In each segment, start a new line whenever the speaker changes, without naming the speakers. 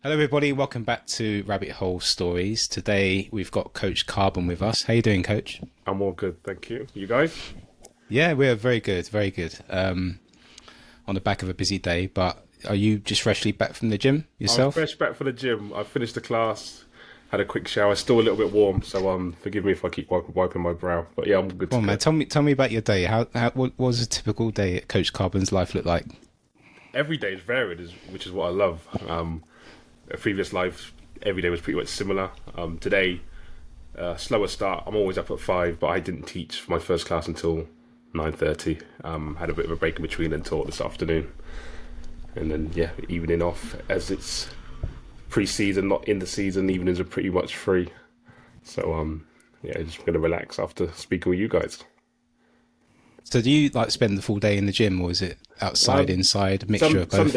Hello, everybody. Welcome back to Rabbit Hole Stories. Today we've got Coach Carbon with us. How you doing, Coach?
I'm all good, thank you. You guys?
Yeah, we're very good, very good. On the back of a busy day, but are you just freshly back from the gym
I'm
yourself?
fresh back for the gym. I finished the class, had a quick shower. Still a little bit warm, so forgive me if I keep wiping my brow. But yeah, I'm good
Come
to
on, man.
go.
Tell me about your day. What was a typical day at Coach Carbon's life look like?
Every day is varied, which is what I love. A previous life, every day was pretty much similar. Today, slower start. I'm always up at 5, but I didn't teach my first class until 9:30. Had a bit of a break in between and taught this afternoon, and then yeah, evening off as it's pre-season, not in the season. Evenings are pretty much free. So yeah, just gonna relax after speaking with you guys.
So, do you like spend the full day in the gym, or is it outside,
Um,
inside, a mixture of both?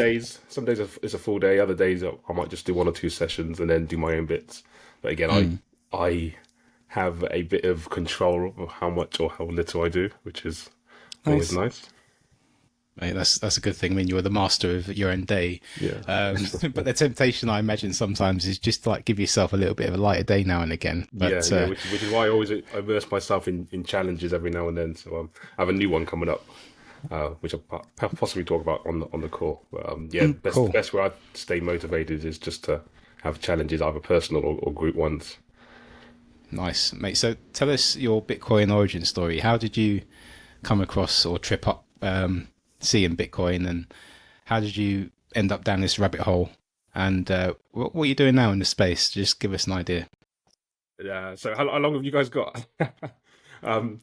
some days it's a full day. Other days I might just do one or two sessions and then do my own bits. But again, I have a bit of control of how much or how little I do, which is always
Nice.
nice.
Mate, that's a good thing. I mean, you're the master of your own day.
Yeah,
But the temptation, I imagine, sometimes is just to, like give yourself a little bit of a lighter day now and again.
yeah,
But
yeah. Which is why I always immerse myself in challenges every now and then. So I have a new one coming up, which I'll possibly talk about on the call. But yeah, the
cool,
best way I stay motivated is just to have challenges, either personal or group ones.
nice, mate. So tell us your Bitcoin origin story. How did you come across or trip up seeing Bitcoin, and how did you end up down this rabbit hole? And what are you doing now in the space? Just give us an idea.
Yeah. So how long have you guys got? um,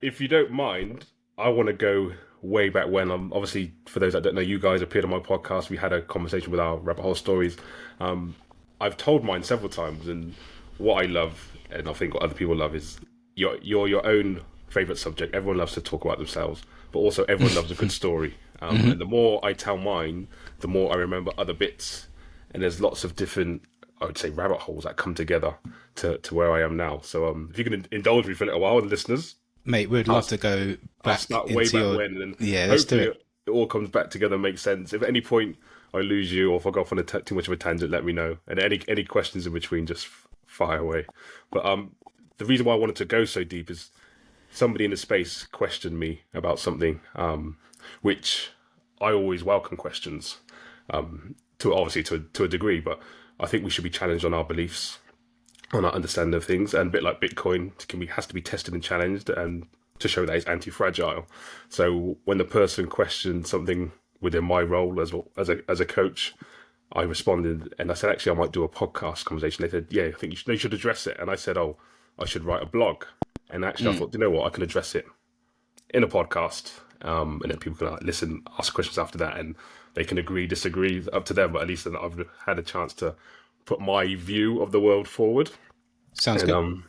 if you don't mind, I want to go way back when. Obviously, for those that don't know, you guys appeared on my podcast. We had a conversation with our rabbit hole stories. Um, I've told mine several times, and what I love, and I think what other people love, is you're your own favorite subject. Everyone loves to talk about themselves, but also everyone loves a good story. And the more I tell mine, the more I remember other bits. And there's lots of different, I would say, rabbit holes that come together to where I am now. So if you can indulge me for a little while, listeners,
Mate, we'd
I'll,
love to go
I'll
back
start way
into
back
your.
when, and
Yeah, let's do
hopefully
it.
it all comes back together and makes sense. If at any point I lose you or if I go off on too much of a tangent, let me know. And any questions in between, just fire away. But the reason why I wanted to go so deep is somebody in the space questioned me about something, which I always welcome questions, to obviously to a degree, but I think we should be challenged on our beliefs, on our understanding of things, and a bit like Bitcoin has to be tested and challenged, and to show that it's anti-fragile. So when the person questioned something within my role as a coach, I responded and I said, actually, I might do a podcast conversation. They said, yeah, I think you should address it. And I said, oh, I should write a blog. And actually, I thought, you know what, I can address it in a podcast, and then people can listen, ask questions after that, and they can agree, disagree, up to them. But at least then I've had a chance to put my view of the world forward,
Sounds
and
good.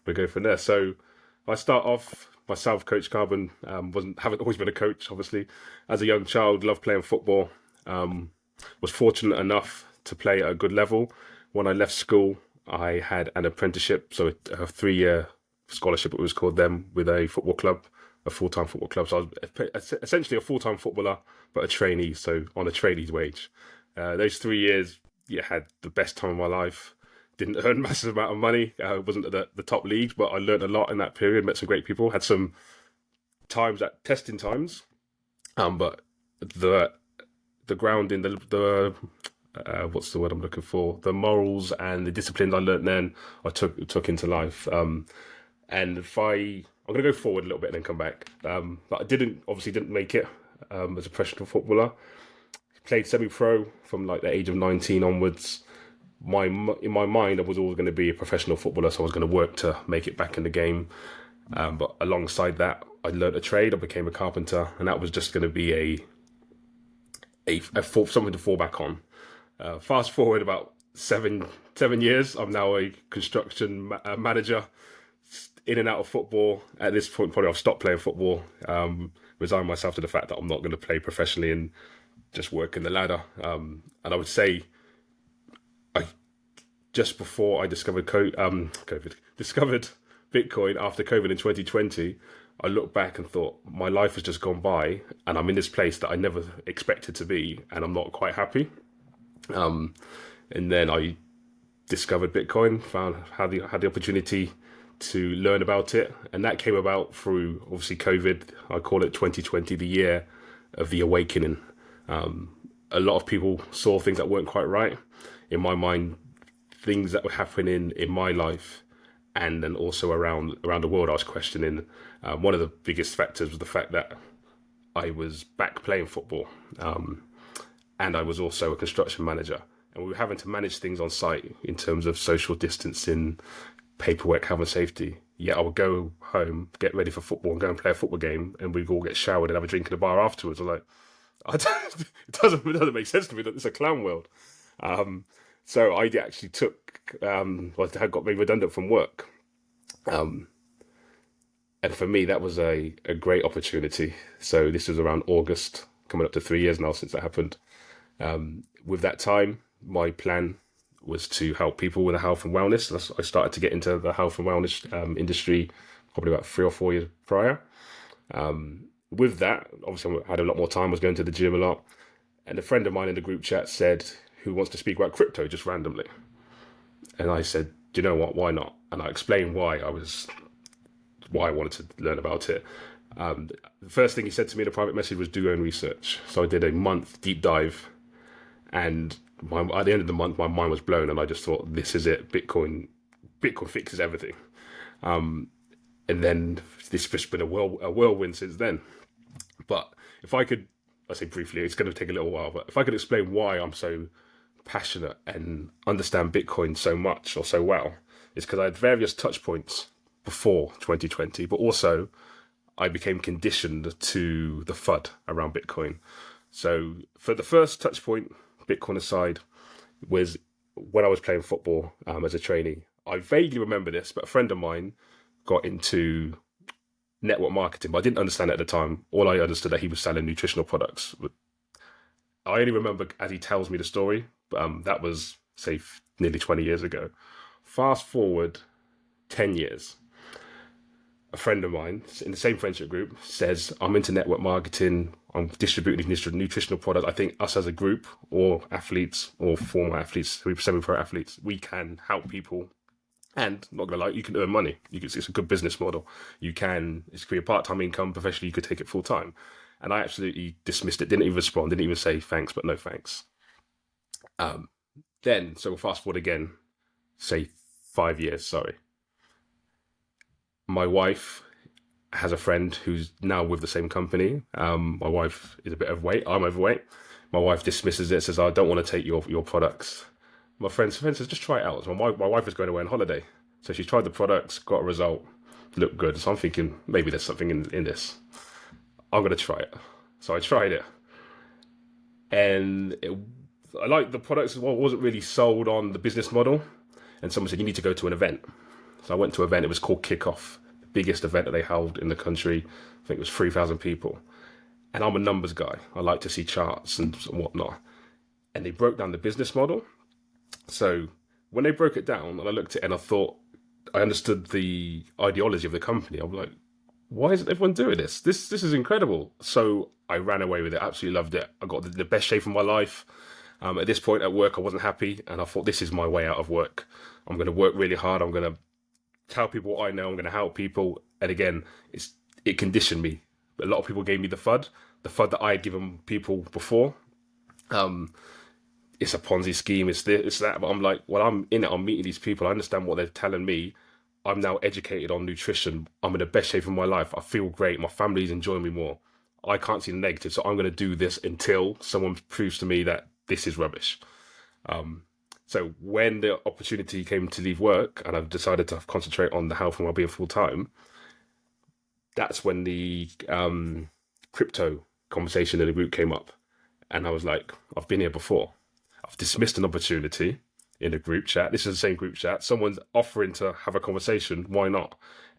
we go from there. So I start off myself, Coach Carbon. Haven't always been a coach, obviously. As a young child, loved playing football. Was fortunate enough to play at a good level. When I left school, I had an apprenticeship, so a 3-year scholarship, it was called then, with a football club, a full-time football club. So I was essentially a full-time footballer, but a trainee, so on a trainee's wage. Those 3 years, yeah, had the best time of my life. Didn't earn massive amount of money. Wasn't at the top leagues, but I learned a lot in that period. Met some great people. Had some times at testing times, but the grounding, the what's the word I'm looking for? The morals and the disciplines I learnt then, I took into life. And I'm going to go forward a little bit and then come back. But I didn't make it as a professional footballer. Played semi-pro from like the age of 19 onwards. In my mind, I was always going to be a professional footballer, so I was going to work to make it back in the game. But alongside that, I learnt a trade. I became a carpenter, and that was just going to be something to fall back on. Fast forward about seven years, I'm now a construction manager, in and out of football. At this point, probably I've stopped playing football. Resigned myself to the fact that I'm not going to play professionally and just work in the ladder. And I would say, I just before I discovered discovered Bitcoin after COVID in 2020. I looked back and thought my life has just gone by, and I'm in this place that I never expected to be, and I'm not quite happy. And then I discovered Bitcoin, found had the opportunity to learn about it, and that came about through obviously COVID. I call it 2020, the year of the awakening. A lot of people saw things that weren't quite right. In my mind, things that were happening in my life and then also around the world, I was questioning. One of the biggest factors was the fact that I was back playing football, and I was also a construction manager, and we were having to manage things on site in terms of social distancing, paperwork, health and safety. Yet I would go home, get ready for football, and go and play a football game, and we'd all get showered and have a drink in the bar afterwards. I'm like, it doesn't make sense to me that it's a clown world. So I actually I got made redundant from work. And for me, that was a great opportunity. So this was around August, coming up to 3 years now since that happened. With that time, my plan was to help people with health and wellness. I started to get into the health and wellness industry probably about 3 or 4 years prior. With that, obviously I had a lot more time, I was going to the gym a lot. And a friend of mine in the group chat said, who wants to speak about crypto just randomly? And I said, do you know what, why not? And I explained why I wanted to learn about it. The first thing he said to me in a private message was do your own research. So I did a month deep dive, and at the end of the month, my mind was blown, and I just thought, this is it. Bitcoin fixes everything. And then this has been a whirlwind since then. But if I could, I say briefly, it's going to take a little while, but if I could explain why I'm so passionate and understand Bitcoin so much or so well, it's because I had various touch points before 2020, but also I became conditioned to the FUD around Bitcoin. So for the first touch point, Bitcoin aside, was when I was playing football as a trainee. I vaguely remember this, but a friend of mine got into network marketing, but I didn't understand it at the time. All I understood that he was selling nutritional products. I only remember as he tells me the story, but that was, say, nearly 20 years ago. Fast forward 10 years. A friend of mine in the same friendship group says, I'm into network marketing, I'm distributing these nutritional products. I think us as a group, or athletes, or former athletes, semi-pro athletes, we can help people. And not gonna lie, you can earn money. It's a good business model. It can be a part-time income. Professionally, you could take it full-time. And I absolutely dismissed it, didn't even respond, didn't even say thanks, but no thanks. Then, so we'll fast forward again, say 5 years, sorry. My wife has a friend who's now with the same company. My wife is a bit overweight. I'm overweight. My wife dismisses it, says, I don't want to take your products. My friend says, just try it out. So my wife is going away on holiday. So she tried the products, got a result, looked good. So I'm thinking, maybe there's something in this. I'm going to try it. So I tried it. And I liked the products. Well, I wasn't really sold on the business model. And someone said, you need to go to an event. So I went to an event. It was called Kickoff, the biggest event that they held in the country. I think it was 3,000 people. And I'm a numbers guy. I like to see charts and whatnot. And they broke down the business model. So when they broke it down, and I looked at it and I thought, I understood the ideology of the company. I'm like, why isn't everyone doing this? This is incredible. So I ran away with it. Absolutely loved it. I got the best shape of my life. At this point at work, I wasn't happy. And I thought, this is my way out of work. I'm going to work really hard. I'm going to tell people what I know. I'm going to help people. And again, it conditioned me. A lot of people gave me the FUD that I had given people before. It's a Ponzi scheme. It's this, it's that. But I'm like, well, I'm in it. I'm meeting these people. I understand what they're telling me. I'm now educated on nutrition. I'm in the best shape of my life. I feel great. My family's enjoying me more. I can't see the negative. So I'm going to do this until someone proves to me that this is rubbish. So when the opportunity came to leave work and I've decided to concentrate on the health and well-being full time, that's when the crypto conversation in the group came up. And I was like, I've been here before. I've dismissed an opportunity in a group chat. This is the same group chat. Someone's offering to have a conversation. Why not?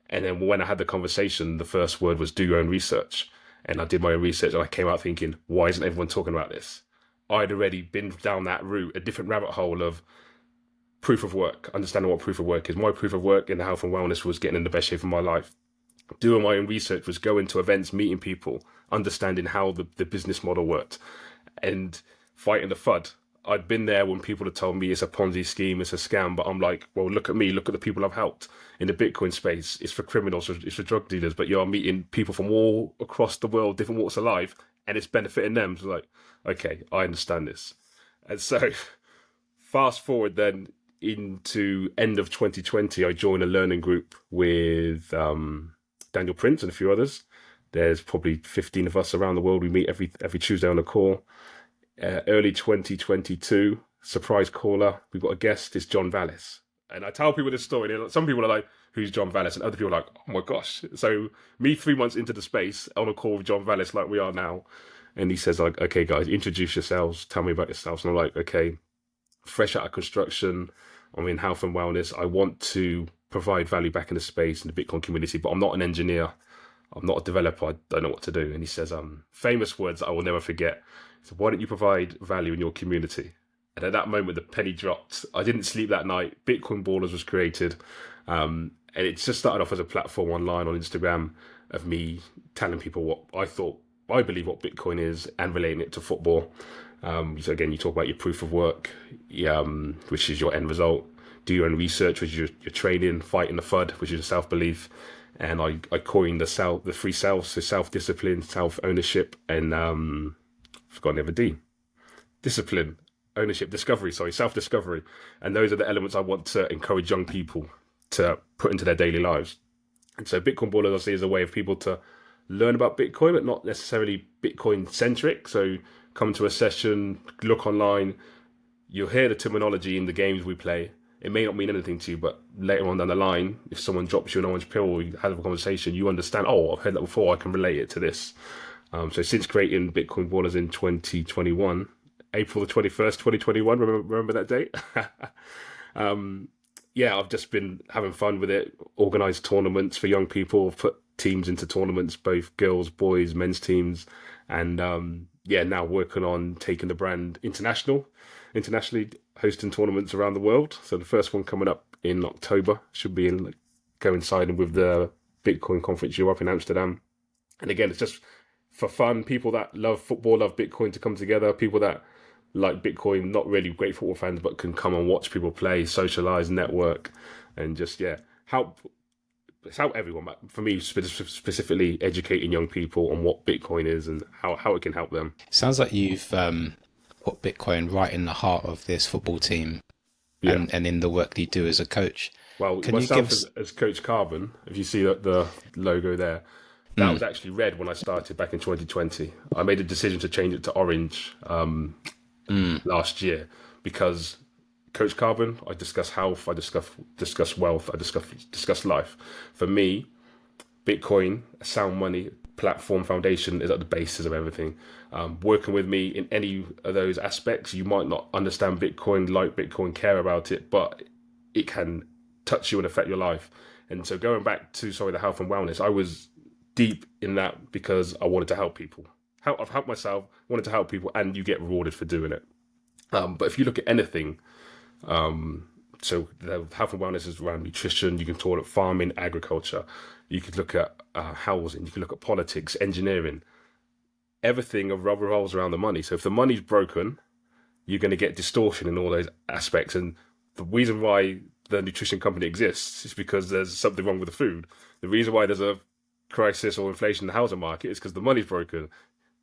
And then when I had the conversation, the first word was do your own research. And I did my own research and I came out thinking, why isn't everyone talking about this? I'd already been down that route, a different rabbit hole of proof of work, understanding what proof of work is. My proof of work in the health and wellness was getting in the best shape of my life. Doing my own research was going to events, meeting people, understanding how the business model worked, and fighting the FUD. I'd been there when people had told me it's a Ponzi scheme, it's a scam, but I'm like, well, look at me, look at the people I've helped in the Bitcoin space. It's for criminals, it's for drug dealers, but you're meeting people from all across the world, different walks of life, and it's benefiting them. So like, okay, I understand this. And so fast forward then into end of 2020, I joined a learning group with Daniel Prince and a few others. There's probably 15 of us around the world. We meet every Tuesday on a call. Early 2022, surprise caller. We've got a guest. It's John Vallis. And I tell people this story. Some people are like, who's John Vallis? And other people are like, oh my gosh. So me 3 months into the space on a call with John Vallis like we are now. And he says, like, okay, guys, introduce yourselves. Tell me about yourselves. And I'm like, okay, fresh out of construction. I'm in health and wellness. I want to provide value back in the space, in the Bitcoin community, but I'm not an engineer. I'm not a developer. I don't know what to do. And he says, famous words that I will never forget. So why don't you provide value in your community? And at that moment, the penny dropped. I didn't sleep that night. Bitcoin Ballers was created. And it just started off as a platform online on Instagram of me telling people what I believe what Bitcoin is and relating it to football. So again, you talk about your proof of work, which is your end result. Do your own research, which is your training, fighting the FUD, which is your self-belief. And I coined the three selves, so self-discipline, self-ownership, and forgotten the other D. Discipline, ownership, discovery, self-discovery. And those are the elements I want to encourage young people to put into their daily lives. And so Bitcoin Ballers, I see, is a way of people to learn about Bitcoin, but not necessarily Bitcoin-centric. So come to a session, look online, you'll hear the terminology in the games we play. It may not mean anything to you, but later on down the line, if someone drops you an orange pill or you have a conversation, you understand, oh, I've heard that before, I can relate it to this. So since creating Bitcoin Ballers in 2021, April the 21st, 2021, remember that date? I've just been having fun with it, organised tournaments for young people, put teams into tournaments, both girls, boys, men's teams, and now working on taking the brand internationally hosting tournaments around the world. So the first one coming up in October should be coinciding with the Bitcoin Conference Europe in Amsterdam. And again, it's just for fun. People that love football, love Bitcoin to come together. People that like Bitcoin, not really great football fans, but can come and watch people play, socialize, network, and just help everyone. But for me, specifically educating young people on what Bitcoin is and how it can help them.
Sounds like you've put Bitcoin right in the heart of this football team, and in the work that you do as a coach.
Well, myself as Coach Carbon, if you see the logo there, that was actually red when I started back in 2020. I made a decision to change it to orange last year because Coach Carbon, I discuss health, I discuss wealth, I discuss life. For me, Bitcoin, sound money, platform foundation is at the basis of everything. Working with me in any of those aspects, you might not understand Bitcoin, like Bitcoin, care about it, but it can touch you and affect your life. And so going back to, the health and wellness, I was deep in that because I wanted to help people. I've helped myself, wanted to help people, and you get rewarded for doing it. But if you look at anything, so the health and wellness is around nutrition. You can talk about farming, agriculture. You could look at housing. You can look at politics, engineering. Everything revolves around the money. So if the money's broken, you're going to get distortion in all those aspects. And the reason why the nutrition company exists is because there's something wrong with the food. The reason why there's a crisis or inflation in the housing market is because the money's broken.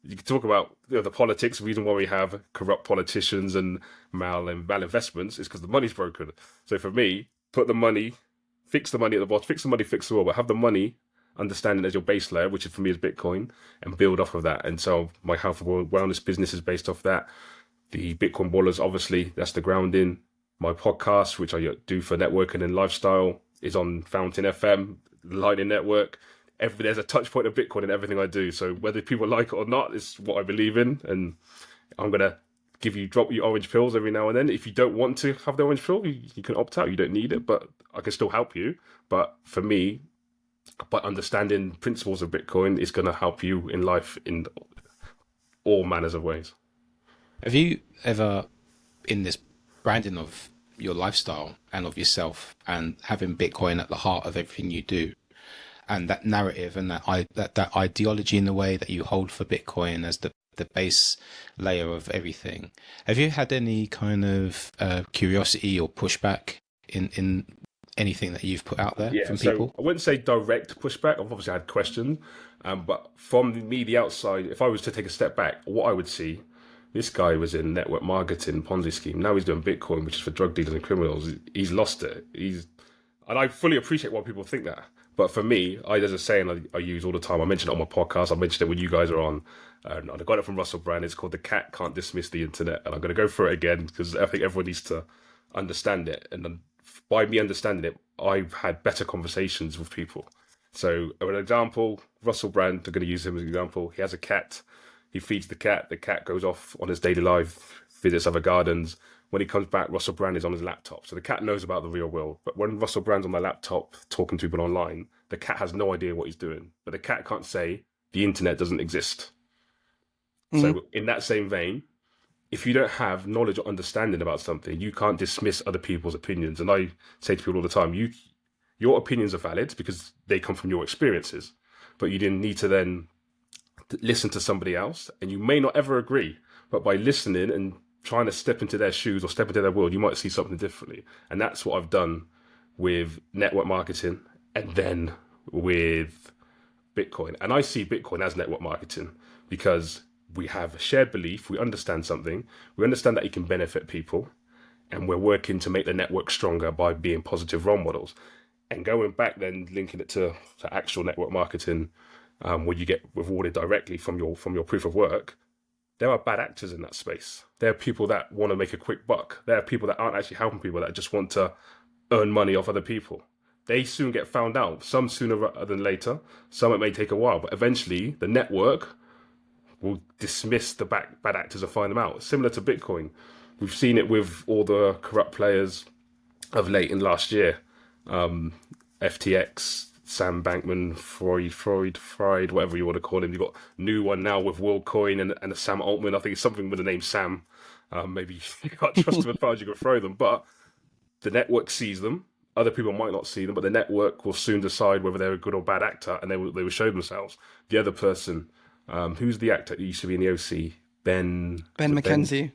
You can talk about the politics. The reason why we have corrupt politicians and malinvestments is because the money's broken. So for me, put the money, fix the money at the bottom, fix the money, fix the world, but have the money, understanding as your base layer, which for me is Bitcoin, and build off of that. And so my health and wellness business is based off that. The Bitcoin Ballers, obviously, that's the grounding. My podcast, which I do for networking and lifestyle, is on Fountain FM, Lightning Network. There's a touch point of Bitcoin in everything I do. So whether people like it or not is what I believe in. And I'm going to drop you orange pills every now and then. If you don't want to have the orange pill, you can opt out. You don't need it, but I can still help you. But for me, by understanding principles of Bitcoin, it's going to help you in life in all manners of ways.
Have you ever, in this branding of your lifestyle and of yourself and having Bitcoin at the heart of everything you do, and that narrative and that ideology in the way that you hold for Bitcoin as the the base layer of everything. Have you had any kind of curiosity or pushback in anything that you've put out there
Yeah,
from
so
people?
I wouldn't say direct pushback. I've obviously had questions, but from me, the outside, if I was to take a step back, what I would see, this guy was in network marketing, Ponzi scheme. Now he's doing Bitcoin, which is for drug dealers and criminals. He's lost it. And I fully appreciate why people think that. But for me, there's a saying I use all the time. I mentioned it on my podcast. I mentioned it when you guys are on. And I got it from Russell Brand. It's called "The Cat Can't Dismiss the Internet," and I'm going to go through it again because I think everyone needs to understand it. And then by me understanding it, I've had better conversations with people. So, an example, Russell Brand, I'm going to use him as an example. He has a cat. He feeds the cat. The cat goes off on his daily life, visits other gardens. When he comes back, Russell Brand is on his laptop. So the cat knows about the real world. But when Russell Brand's on the laptop talking to people online, the cat has no idea what he's doing. But the cat can't say the internet doesn't exist.
Mhm.
So, in that same vein, if you don't have knowledge or understanding about something, you can't dismiss other people's opinions. And I say to people all the time, your opinions are valid because they come from your experiences, but you didn't need to then listen to somebody else, and you may not ever agree, but by listening and trying to step into their shoes or step into their world, you might see something differently. And that's what I've done with network marketing and then with Bitcoin. And I see Bitcoin as network marketing because we have a shared belief, we understand something, we understand that it can benefit people, and we're working to make the network stronger by being positive role models. And going back then, linking it to actual network marketing, where you get rewarded directly from your proof of work, there are bad actors in that space. There are people that want to make a quick buck. There are people that aren't actually helping people, that just want to earn money off other people. They soon get found out, some sooner rather than later. Some it may take a while, but eventually the network will dismiss the bad actors and find them out. Similar to Bitcoin. We've seen it with all the corrupt players of late in last year. FTX, Sam Bankman, Freud, whatever you want to call him. You've got a new one now with WorldCoin and a Sam Altman. I think it's something with the name Sam. Maybe you can't trust them as far as you can throw them, but the network sees them. Other people might not see them, but the network will soon decide whether they're a good or bad actor, and they will show themselves. The other person, who's the actor that used to be in the OC? Ben
McKenzie.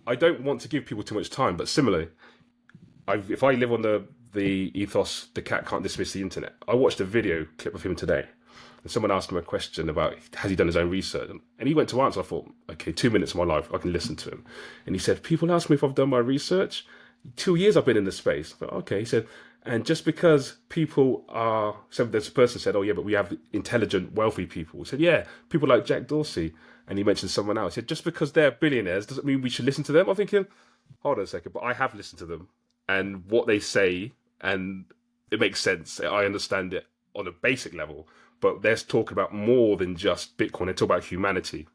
I don't want to give people too much time, but similarly, if I live on the ethos, the cat can't dismiss the internet. I watched a video clip of him today, and someone asked him a question about has he done his own research, and he went to answer. I thought, okay, 2 minutes of my life, I can listen to him. And he said, people ask me if I've done my research. 2 years I've been in this space. I thought, okay, he said, and just because people are, so this person said, oh yeah, but we have intelligent, wealthy people. He said, yeah, people like Jack Dorsey. And he mentioned someone else. He said, just because they're billionaires doesn't mean we should listen to them. I'm thinking, hold on a second, but I have listened to them and what they say, and it makes sense. I understand it on a basic level, but they're talking about more than just Bitcoin. They talk about humanity.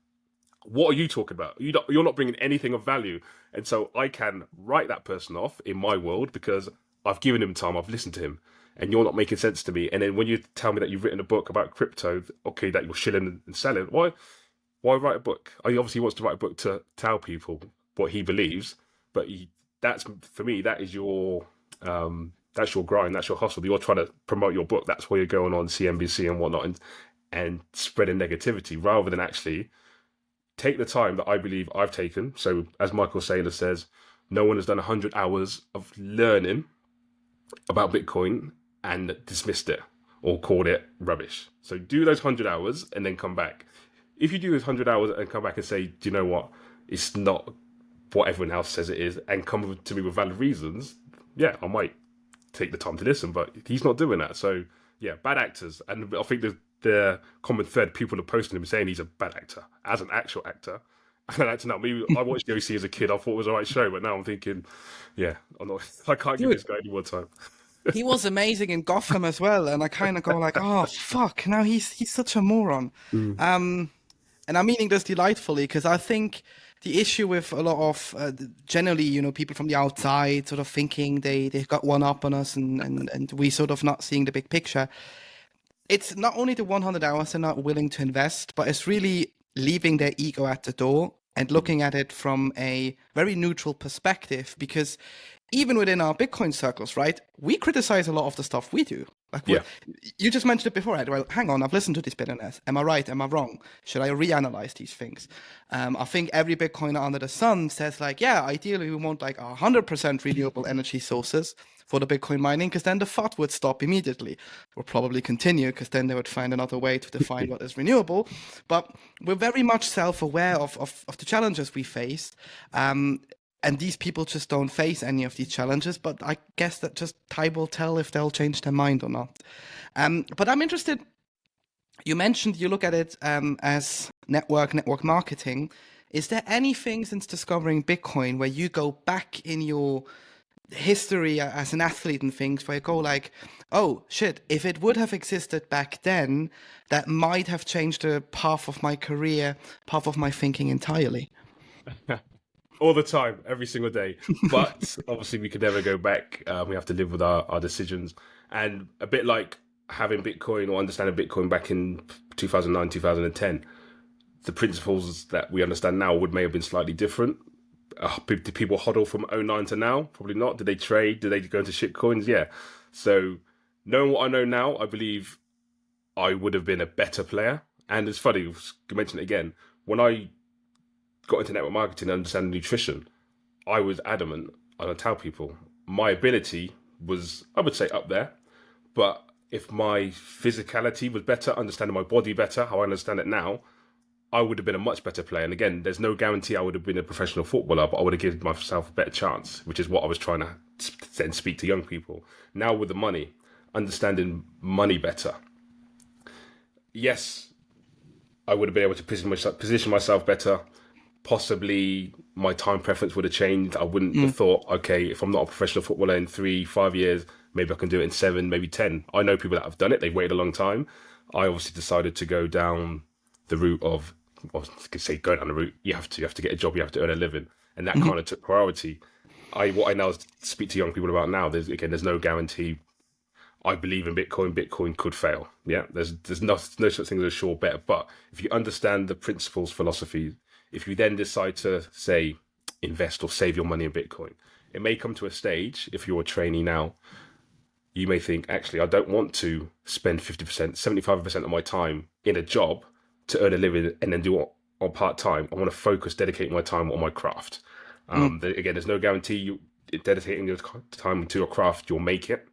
What are you talking about? You're not bringing anything of value. And so I can write that person off in my world because I've given him time, I've listened to him, and you're not making sense to me. And then when you tell me that you've written a book about crypto, okay, that you're shilling and selling, why write a book? He obviously wants to write a book to tell people what he believes, but that's, for me, that is that's your grind, that's your hustle. You're trying to promote your book. That's why you're going on CNBC and whatnot and spreading negativity rather than actually take the time that I believe I've taken. So as Michael Saylor says, no one has done 100 hours of learning about Bitcoin and dismissed it or called it rubbish. So do those 100 hours and then come back. If you do those 100 hours and come back and say, do you know what, it's not what everyone else says it is, and come to me with valid reasons, yeah, I might take the time to listen, but he's not doing that. So yeah, bad actors. And I think the common thread, people are posting him saying he's a bad actor as an actual actor. And an actor now, maybe I watched the OC as a kid, I thought it was a right show, but now I'm thinking, yeah, I can't give this guy any more time.
He was amazing in Gotham as well, and I kind of go like, oh fuck, now he's such a moron. And I'm meaning this delightfully because I think the issue with a lot of generally, people from the outside sort of thinking they've got one up on us and we sort of not seeing the big picture. It's not only the 100 hours they're not willing to invest, but it's really leaving their ego at the door and looking at it from a very neutral perspective, because even within our Bitcoin circles, right, we criticize a lot of the stuff we do. Like
Yeah.
what you just mentioned it before, Ed. Well, hang on, I've listened to these billionaires. Am I right? Am I wrong? Should I reanalyze these things? I think every Bitcoiner under the sun says like, yeah, ideally we want like 100% renewable energy sources for the Bitcoin mining, because then the FUD would stop immediately, or probably continue, because then they would find another way to define what is renewable. But we're very much self-aware of the challenges we face. And these people just don't face any of these challenges, but I guess that just time will tell if they'll change their mind or not. But I'm interested, you mentioned you look at it as network marketing. Is there anything since discovering Bitcoin where you go back in your history as an athlete and things where you go like, oh shit, if it would have existed back then, that might have changed the path of my career, path of my thinking entirely?
All the time, every single day. But obviously, we could never go back. We have to live with our decisions. And a bit like having Bitcoin or understanding Bitcoin back in 2009, 2010, the principles that we understand now may have been slightly different. Did people hodl from '09 to now? Probably not. Did they trade? Did they go into shit coins? Yeah. So knowing what I know now, I believe I would have been a better player. And it's funny, you mentioned it again, when I got into network marketing and understanding nutrition, I was adamant, and I tell people, my ability was, I would say, up there. But if my physicality was better, understanding my body better, how I understand it now, I would have been a much better player. And again, there's no guarantee I would have been a professional footballer, but I would have given myself a better chance, which is what I was trying to then speak to young people. Now with the money, understanding money better. Yes, I would have been able to position myself better. Possibly my time preference would have changed. I wouldn't have thought, okay, if I'm not a professional footballer in 3-5 years, maybe I can do it in 7, maybe 10. I know people that have done it. They've waited a long time. I obviously decided to go down the route of, I could say go down the route, you have to get a job, you have to earn a living. And that kind of took priority. What I now speak to young people about now, there's no guarantee. I believe in Bitcoin. Bitcoin could fail. Yeah, there's no such thing as a sure bet. But if you understand the principles, philosophy, if you then decide to, say, invest or save your money in Bitcoin, it may come to a stage, if you're a trainee now, you may think, actually, I don't want to spend 50%, 75% of my time in a job to earn a living and then do it on part-time. I want to dedicate my time on my craft. Again, there's no guarantee you dedicating your time to your craft, you'll make it.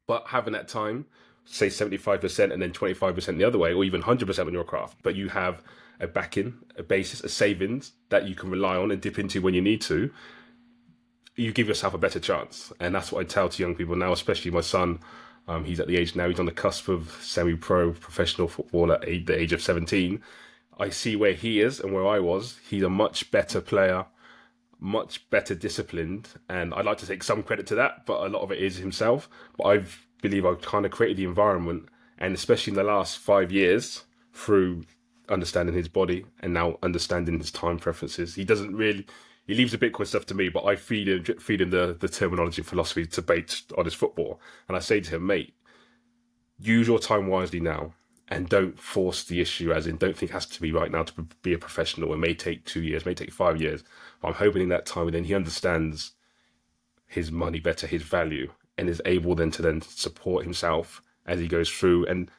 But having that time, say 75% and then 25% the other way, or even 100% on your craft, but you have a backing, a basis, a savings that you can rely on and dip into when you need to, you give yourself a better chance. And that's what I tell to young people now, especially my son. He's at the age now, he's on the cusp of semi-pro professional football at the age of 17. I see where he is and where I was. He's a much better player, much better disciplined. And I'd like to take some credit to that, but a lot of it is himself. But I believe I've kind of created the environment, and especially in the last 5 years, through understanding his body and now understanding his time preferences. He leaves the Bitcoin stuff to me, but I feed him the terminology, philosophy, debate on his football. And I say to him, mate, use your time wisely now and don't force the issue, as in don't think it has to be right now to be a professional. It may take 2 years, may take 5 years. But I'm hoping in that time, and then he understands his money better, his value, and is able then to support himself as he goes through. And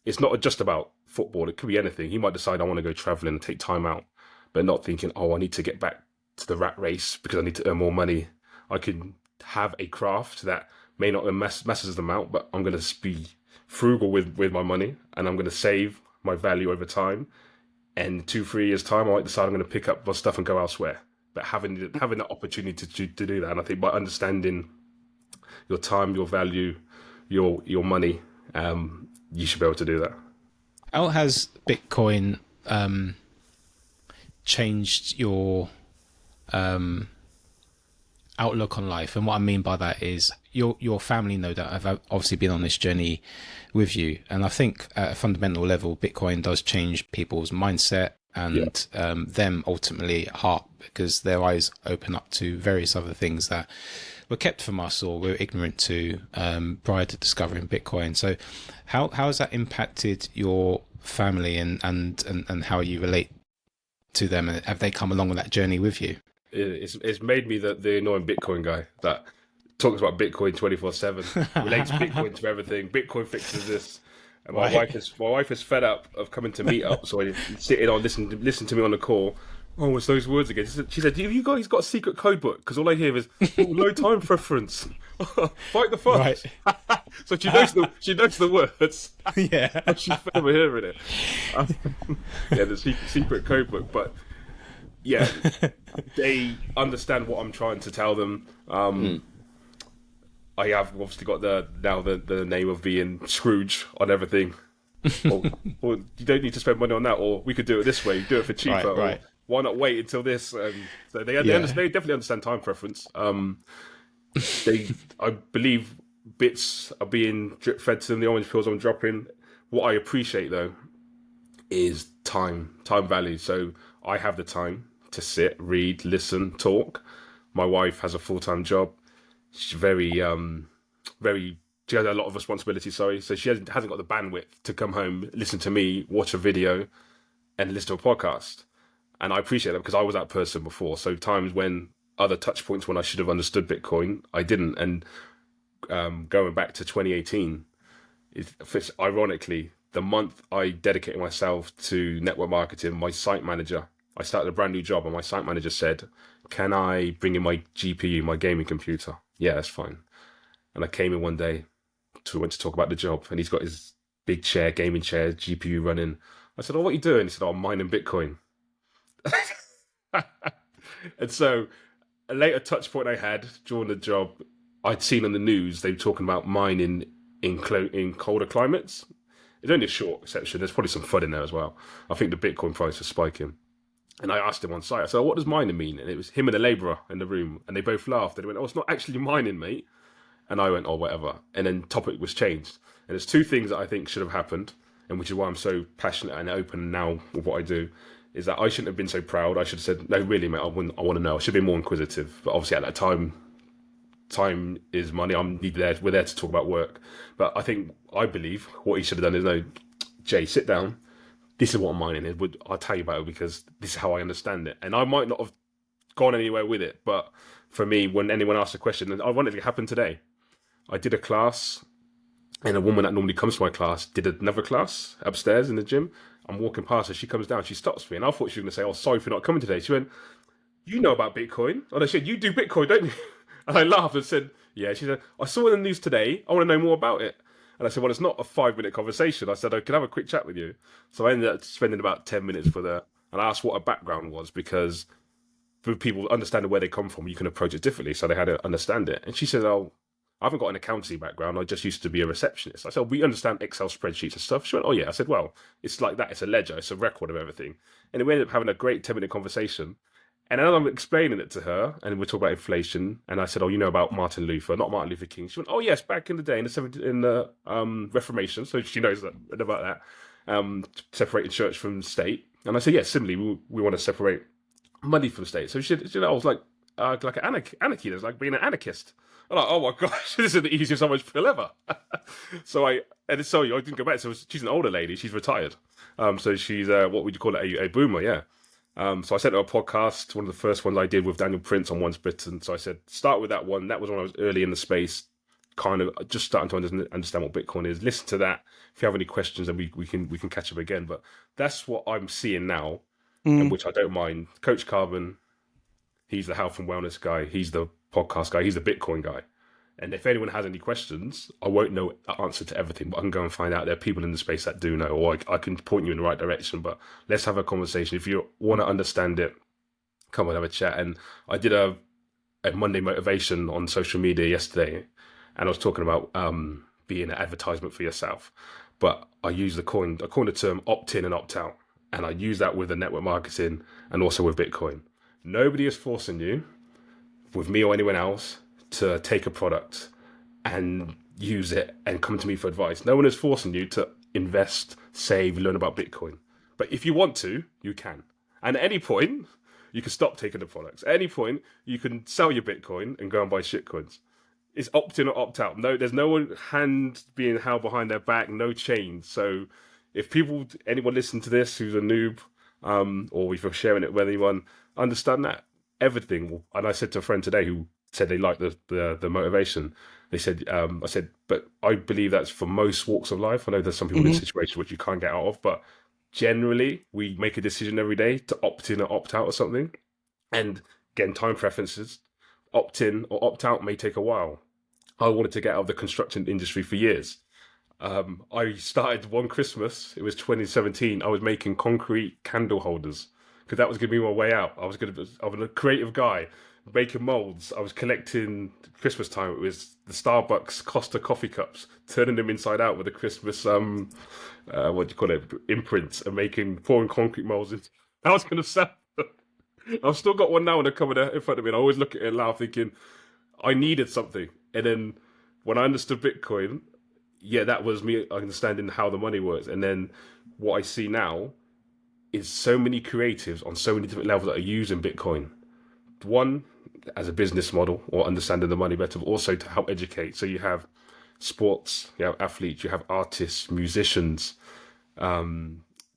it's not just about football. It could be anything. He might decide, I want to go traveling and take time out, but not thinking, oh, I need to get back to the rat race because I need to earn more money. I can have a craft that may not masses them out, but I'm going to be frugal with my money, and I'm going to save my value over time. And 2-3 years time, I might decide I'm going to pick up my stuff and go elsewhere. But having the opportunity to do that, and I think by understanding your time, your value, your money, you should be able to do that.
How has Bitcoin changed your outlook on life? And what I mean by that is your family, no doubt, have obviously been on this journey with you. And I think at a fundamental level, Bitcoin does change people's mindset and them ultimately at heart, because their eyes open up to various other things that were kept from us or we're ignorant to prior to discovering Bitcoin. So how has that impacted your family and how you relate to them? And have they come along on that journey with you?
It's made me the annoying Bitcoin guy that talks about Bitcoin 24/7, relates Bitcoin to everything. Bitcoin fixes this. And my
Right.
wife is fed up of coming to meetups, so I sit in on listen to me on the call. Oh, it's those words again. She said, "Have you guys got a secret code book? Because all I hear is low time preference, fight the
Right.
fudge." So she knows the words.
Yeah.
She's fed up with hearing it. Yeah, the secret code book, but yeah, they understand what I'm trying to tell them. I have obviously got the name of being Scrooge on everything. or you don't need to spend money on that, or we could do it this way, do it for cheaper.
Right.
Or why not wait until this? So they definitely understand time preference. I believe bits are being drip fed to them. The orange pills I'm dropping. What I appreciate though is time value. So I have the time to sit, read, listen, talk. My wife has a full-time job. She's she has a lot of responsibility, sorry. So she hasn't got the bandwidth to come home, listen to me, watch a video, and listen to a podcast. And I appreciate that because I was that person before. So times when other touch points when I should have understood Bitcoin, I didn't. And going back to 2018, it's ironically, the month I dedicated myself to network marketing, my site manager, I started a brand new job and my site manager said, "Can I bring in my GPU, my gaming computer?" Yeah, that's fine. And I came in one day went to talk about the job, and he's got his big chair, gaming chair, GPU running. I said, "Oh, what are you doing?" He said, "Oh, I'm mining Bitcoin." And so a later touch point I had during the job, I'd seen on the news, they were talking about mining in colder climates. It's only a short exception. There's probably some FUD in there as well. I think the Bitcoin price is spiking. And I asked him on site, I said, "What does mining mean?" And it was him and a labourer in the room, and they both laughed. And they went, "Oh, it's not actually mining, mate." And I went, "Oh, whatever." And then topic was changed. And there's two things that I think should have happened, and which is why I'm so passionate and open now with what I do, is that I shouldn't have been so proud. I should have said, "No, really, mate, I want to know." I should have been more inquisitive. But obviously at that time is money. We're there to talk about work. But I believe what he should have done is, "No, Jay, sit down. This is what mining is. I'll tell you about it because this is how I understand it." And I might not have gone anywhere with it, but for me, when anyone asks a question, and I wanted it to happen today. I did a class, and a woman that normally comes to my class did another class upstairs in the gym. I'm walking past her, she comes down, she stops me, and I thought she was going to say, "Oh, sorry for not coming today." She went, "You know about Bitcoin?" And I said, "You do Bitcoin, don't you?" And I laughed and said, "Yeah." She said, "I saw it in the news today. I want to know more about it." And I said, "Well, it's not a 5-minute conversation." I said, "I can have a quick chat with you." So I ended up spending about 10 minutes with her, and I asked what her background was, because for people understanding where they come from, you can approach it differently. So they had to understand it. And she said, "Oh, I haven't got an accounting background. I just used to be a receptionist." I said, "We understand Excel spreadsheets and stuff." She went, "Oh, yeah." I said, "Well, it's like that. It's a ledger. It's a record of everything." And we ended up having a great 10-minute conversation. And then I'm explaining it to her, and we're talking about inflation. And I said, "Oh, you know about Martin Luther, not Martin Luther King." She went, "Oh, yes, back in the day in the Reformation." So she knows about that, separating church from state. And I said, "Yes, similarly, we want to separate money from state." So she I was like an anarchy. There's like being an anarchist. I'm like, "Oh my gosh, this is the easiest orange pill ever." I didn't go back. So she's an older lady. She's retired. So she's what would you call it? A boomer, yeah. So I sent her a podcast, one of the first ones I did with Daniel Prince on Once Bitten. So I said, start with that one. That was when I was early in the space, kind of just starting to understand what Bitcoin is. Listen to that. If you have any questions, then we can catch up again. But that's what I'm seeing now, and which I don't mind. Coach Carbon, he's the health and wellness guy. He's the podcast guy. He's the Bitcoin guy. And if anyone has any questions, I won't know the answer to everything, but I can go and find out. There are people in the space that do know, or I can point you in the right direction. But let's have a conversation. If you want to understand it, come and have a chat. And I did a Monday motivation on social media yesterday, and I was talking about being an advertisement for yourself. But I coined the term opt in and opt out. And I use that with the network marketing and also with Bitcoin. Nobody is forcing you, with me or anyone else, to take a product and use it and come to me for advice. No one is forcing you to invest, save, learn about Bitcoin. But if you want to, you can. And at any point, you can stop taking the products. At any point, you can sell your Bitcoin and go and buy shitcoins. It's opt in or opt out. No, there's no hand being held behind their back, no chains. So if anyone listening to this who's a noob, or if you're sharing it with anyone, understand that everything will, and I said to a friend today who said they liked the motivation. They said, I said, but I believe that's for most walks of life. I know there's some people in situations which you can't get out of, but generally we make a decision every day to opt in or opt out or something. And again, time preferences, opt in or opt out may take a while. I wanted to get out of the construction industry for years. I started one Christmas, it was 2017, I was making concrete candle holders because that was going to be my way out. I was a creative guy, making molds. I was collecting Christmas time. It was the Starbucks Costa coffee cups, turning them inside out with a Christmas, what do you call it, imprints, and pouring concrete molds in. That was going to sell. I've still got one now in the cupboard in front of me, and I always look at it and laugh, thinking, I needed something. And then when I understood Bitcoin, yeah, that was me understanding how the money works. And then what I see now is so many creatives on so many different levels that are using Bitcoin. One, as a business model or understanding the money better, but also to help educate. So you have sports, you have athletes, you have artists, musicians,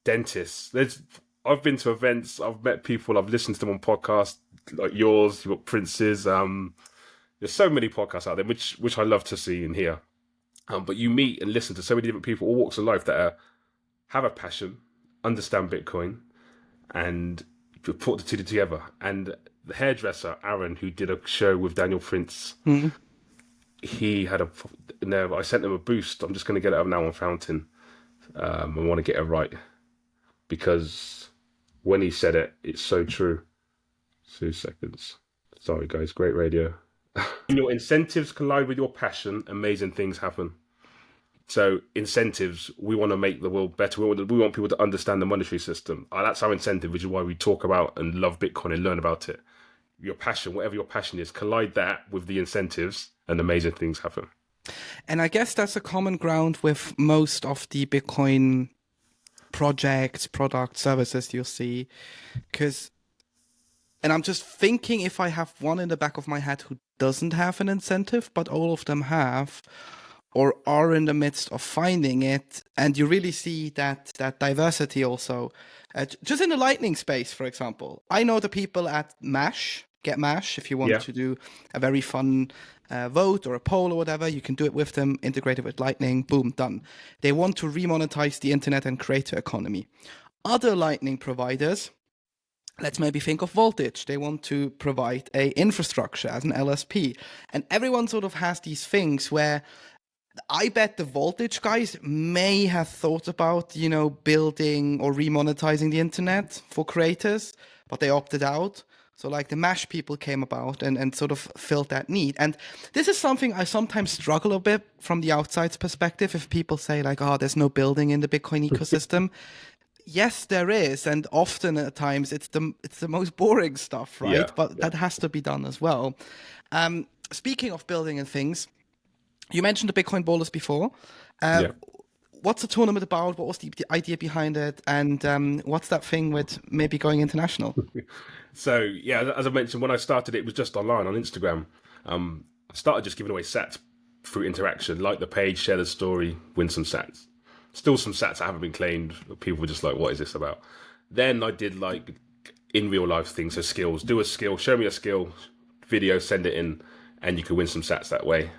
dentists. I've been to events, I've met people, I've listened to them on podcasts like yours, you've got Prince's. There's so many podcasts out there, which I love to see and hear. But you meet and listen to so many different people, all walks of life, that have a passion, understand Bitcoin, and put the two together. And the hairdresser, Aaron, who did a show with Daniel Prince, he had I sent him a boost. I'm just going to get it up now on Fountain. I want to get it right, because when he said it, it's so true. 2 seconds. Sorry, guys. Great radio. When your incentives collide with your passion, amazing things happen. So incentives, we want to make the world better. We want people to understand the monetary system. That's our incentive, which is why we talk about and love Bitcoin and learn about it. Your passion, whatever your passion is, collide that with the incentives and amazing things happen.
And I guess that's a common ground with most of the Bitcoin projects, products, services you'll see. And I'm just thinking, if I have one in the back of my head who doesn't have an incentive, but all of them have, or are in the midst of finding it, and you really see that diversity also. Just in the Lightning space, for example, I know the people at Get Mash, if you want to do a very fun vote or a poll or whatever, you can do it with them, integrated with Lightning, boom, done. They want to remonetize the internet and creator economy. Other Lightning providers, let's maybe think of Voltage. They want to provide a infrastructure as an LSP. And everyone sort of has these things where I bet the Voltage guys may have thought about, building or remonetizing the internet for creators, but they opted out. So like the Mash people came about and sort of filled that need. And this is something I sometimes struggle a bit from the outside's perspective. If people say like, oh, there's no building in the Bitcoin ecosystem. Yes, there is, and often at times it's the most boring stuff, right? But that has to be done as well. Speaking of building and things, you mentioned the Bitcoin Ballers before. What's the tournament about? What was the idea behind it? And what's that thing with maybe going international?
So, yeah, as I mentioned, when I started, it was just online on Instagram. I started just giving away sats through interaction, like the page, share the story, win some sats. Still some sats that haven't been claimed. People were just like, what is this about? Then I did like in real life things, so skills. Do a skill, show me a skill, video, send it in, and you can win some sats that way.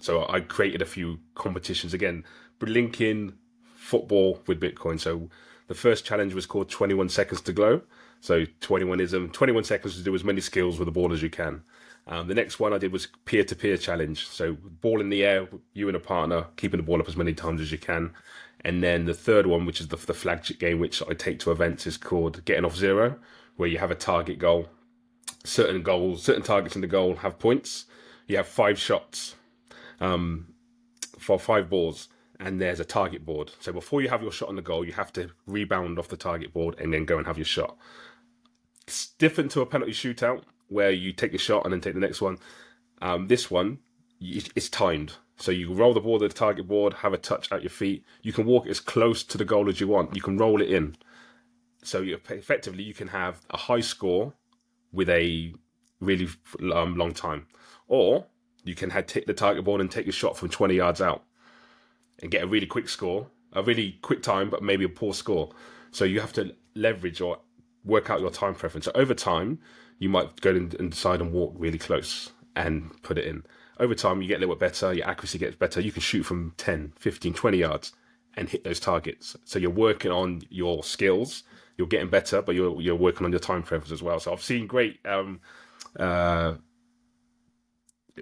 So I created a few competitions, again, linking football with Bitcoin. So the first challenge was called 21 Seconds to Glow. So 21ism, 21 seconds to do as many skills with the ball as you can. The next one I did was peer-to-peer challenge. So ball in the air, you and a partner, keeping the ball up as many times as you can. And then the third one, which is the flagship game, which I take to events, is called Getting Off Zero, where you have a target goal. Certain targets in the goal have points. You have 5 shots for 5 balls, and there's a target board. So before you have your shot on the goal, you have to rebound off the target board and then go and have your shot. It's different to a penalty shootout, where you take a shot and then take the next one. This one, it's timed. So you roll the ball to the target board, have a touch at your feet. You can walk as close to the goal as you want. You can roll it in. So effectively, you can have a high score with a really long time. Or you can take the target board and take a shot from 20 yards out and get a really quick score, a really quick time, but maybe a poor score. So you have to leverage or work out your time preference. So over time, you might go and decide and walk really close. and put it in. Over time, you get a little bit better, your accuracy gets better. You can shoot from 10, 15, 20 yards and hit those targets. So you're working on your skills, you're getting better, but you're working on your time frames as well. So I've seen great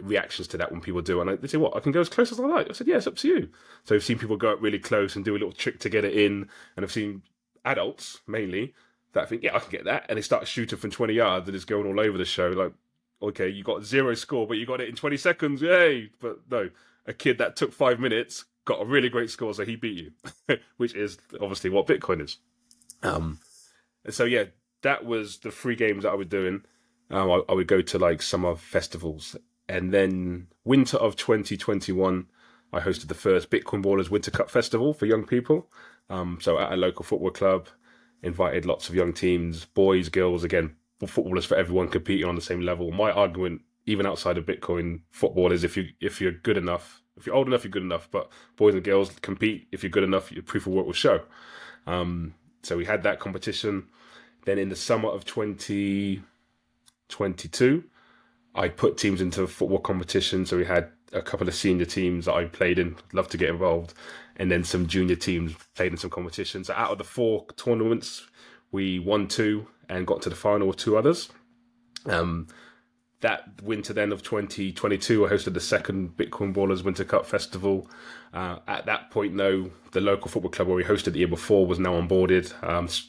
reactions to that when people do. And they say, what, I can go as close as I like? I said, yeah, it's up to you. So I've seen people go up really close and do a little trick to get it in. And I've seen adults, mainly, that think, yeah, I can get that. And they start shooting from 20 yards and it's going all over the show. Like, okay, you got 0 score, but you got it in 20 seconds. Yay! But no, a kid that took 5 minutes got a really great score, so he beat you, which is obviously what Bitcoin is. So yeah, that was the 3 games that I was doing. I would go to like summer festivals. And then winter of 2021, I hosted the first Bitcoin Ballers Winter Cup Festival for young people. So at a local football club, invited lots of young teams, boys, girls, again, footballers for everyone competing on the same level. My argument, even outside of Bitcoin football, is if you're good enough, if you're old enough, you're good enough. But boys and girls compete. If you're good enough, your proof of work will show. So we had that competition. Then in the summer of 2022, I put teams into football competition. So we had a couple of senior teams that I played in, love to get involved, and then some junior teams played in some competitions. So out of the 4 tournaments, we won 2 and got to the final with 2 others. That winter then of 2022, I hosted the second Bitcoin Ballers Winter Cup Festival. At that point, though, the local football club where we hosted the year before was now onboarded.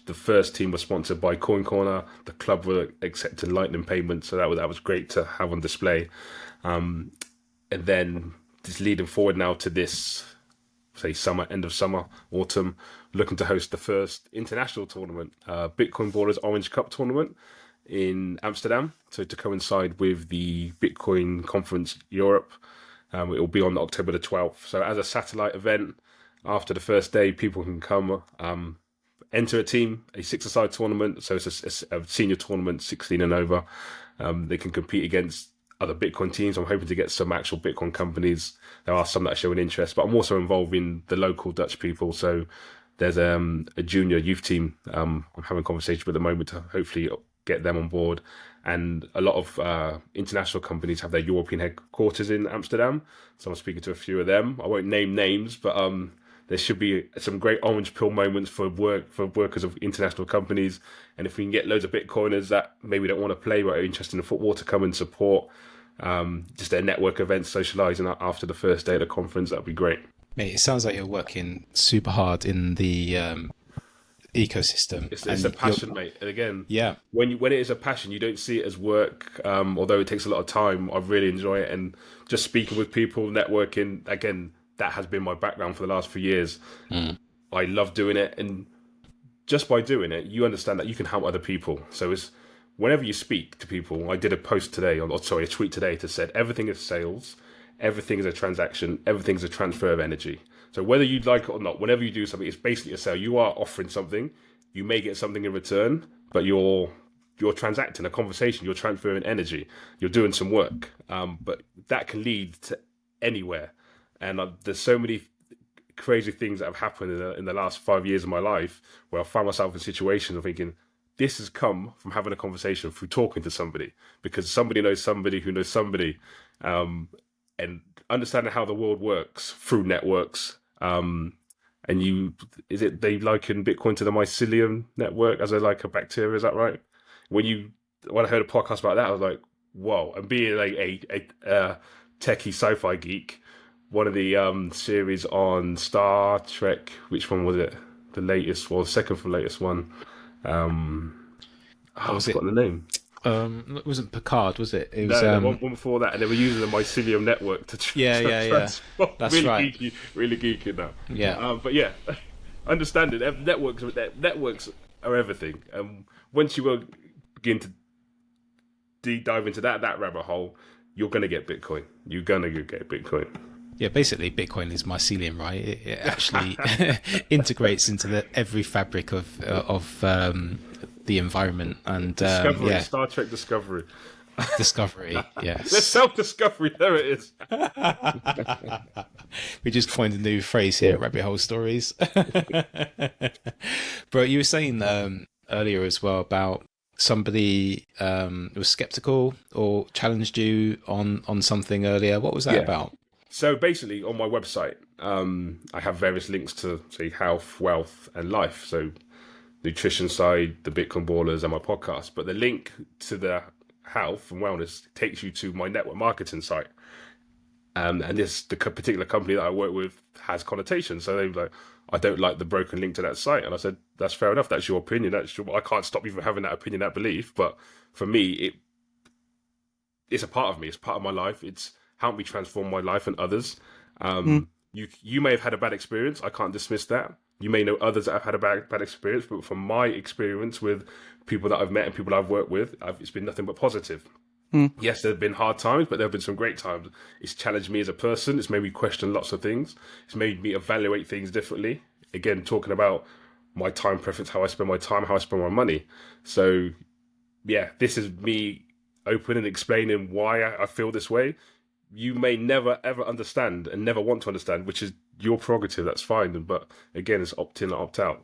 The first team was sponsored by Coin Corner. The club were accepting Lightning payments, so that was great to have on display. And then just leading forward now to this, say, summer, end of summer, autumn, looking to host the first international tournament, Bitcoin Ballers Orange Cup tournament in Amsterdam, so to coincide with the Bitcoin Conference Europe. It will be on October the 12th. So as a satellite event, after the first day, people can come enter a team, a 6-a-side tournament. So it's a senior tournament, 16 and over. They can compete against other Bitcoin teams. I'm hoping to get some actual Bitcoin companies. There are some that are showing interest, but I'm also involving the local Dutch people. So there's a junior youth team I'm having a conversation with at the moment to hopefully get them on board. And a lot of international companies have their European headquarters in Amsterdam. So I'm speaking to a few of them. I won't name names, but there should be some great orange pill moments for workers of international companies. And if we can get loads of Bitcoiners that maybe don't want to play but are interested in football to come and support just their network events, socialising after the first day of the conference, that'd be great.
Mate, it sounds like you're working super hard in the ecosystem.
It's a passion, mate. And again,
yeah,
when it is a passion, you don't see it as work. Although it takes a lot of time, I really enjoy it. And just speaking with people, networking, again, that has been my background for the last few years. I love doing it, and just by doing it, you understand that you can help other people. So it's whenever you speak to people. I did a tweet today to said everything is sales, everything is a transaction, everything is a transfer of energy. So whether you like it or not, whenever you do something, it's basically a sale. You are offering something, you may get something in return, but you're transacting a conversation, you're transferring energy, you're doing some work. But that can lead to anywhere. And there's so many crazy things that have happened in the last 5 years of my life where I found myself in situations of thinking, this has come from having a conversation, through talking to somebody, because somebody knows somebody who knows somebody, and understanding how the world works through networks. And they liken Bitcoin to the mycelium network as a bacteria, is that right? When I heard a podcast about that, I was like, whoa. And being a techie sci-fi geek, one of the series on Star Trek, which one was it? The latest, the second from latest one. I forgot the name.
It wasn't Picard, was it? It was
one before that, and they were using the mycelium network to transform.
That's
really
right.
Geeky, really geeky now.
Yeah.
But yeah, understand it. Networks are everything. Once you begin to deep dive into that rabbit hole, you're gonna get Bitcoin. You're gonna get Bitcoin.
Yeah, basically Bitcoin is mycelium, right? It actually integrates into every fabric of the environment. And
Discovery, Star Trek Discovery.
Discovery, yes.
There's self-discovery, there it is.
We just coined a new phrase here at Rabbit Hole Stories. Bro, you were saying earlier as well about somebody was skeptical or challenged you on something earlier. What was that
Yeah.
about?
So basically, on my website, I have various links to, say, health, wealth, and life. So nutrition side, the Bitcoin Ballers, and my podcast. But the link to the health and wellness takes you to my network marketing site. And the particular company that I work with has connotations. So they were like, I don't like the broken link to that site. And I said, that's fair enough. That's your opinion. I can't stop you from having that opinion, that belief. But for me, it's a part of me. It's part of my life. It's helped me transform my life and others. You may have had a bad experience. I can't dismiss that. You may know others that have had a bad experience. But from my experience with people that I've met and people I've worked with, it's been nothing but positive. Yes, there have been hard times, but there have been some great times. It's challenged me as a person. It's made me question lots of things. It's made me evaluate things differently. Again, talking about my time preference, how I spend my time, how I spend my money. So, yeah, this is me open and explaining why I feel this way. You may never, ever understand and never want to understand, which is your prerogative. That's fine. But again, it's opt in or opt out.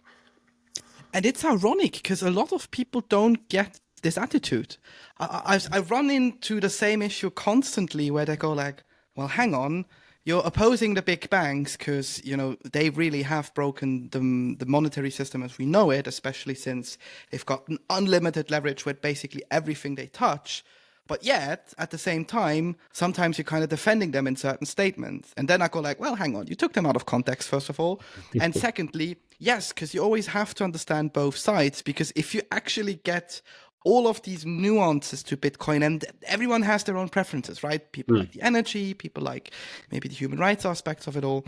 And it's ironic because a lot of people don't get this attitude. I run into the same issue constantly where they go like, well, hang on, you're opposing the big banks because, you know, they really have broken the monetary system as we know it, especially since they've got an unlimited leverage with basically everything they touch. But yet, at the same time, sometimes you're kind of defending them in certain statements. And then I go like, well, hang on, you took them out of context, first of all. And secondly, yes, because you always have to understand both sides. Because if you actually get all of these nuances to Bitcoin, and everyone has their own preferences, right? People like the energy, people like maybe the human rights aspects of it all.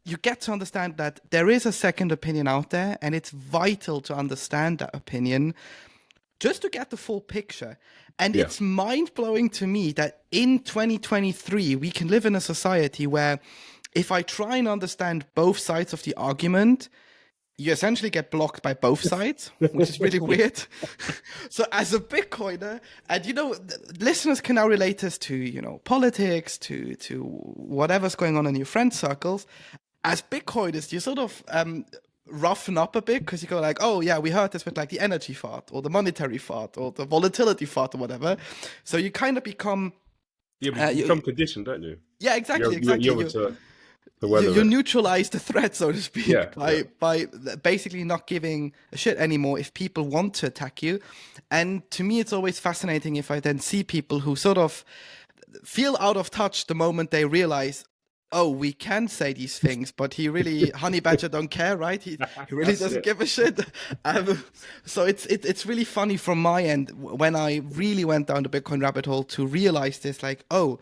You get to understand that there is a second opinion out there, and it's vital to understand that opinion just to get the full picture. And it's mind-blowing to me that in 2023, we can live in a society where if I try and understand both sides of the argument, you essentially get blocked by both sides, which is really weird. So as a Bitcoiner, and, you know, listeners can now relate this to, you know, politics, to whatever's going on in your friend circles. As Bitcoiners, you sort of roughen up a bit because you go like, oh yeah, we heard this with like the energy fart or the monetary fart or the volatility fart or whatever. So you kind of become...
Yeah, but you become conditioned, don't you?
Yeah, exactly. You neutralize the threat, so to speak, by basically not giving a shit anymore if people want to attack you. And to me, it's always fascinating if I then see people who sort of feel out of touch the moment they realize, oh, we can say these things, but Honey Badger don't care, right? He really doesn't give a shit. So it's really funny from my end when I really went down the Bitcoin rabbit hole to realize this, like, oh,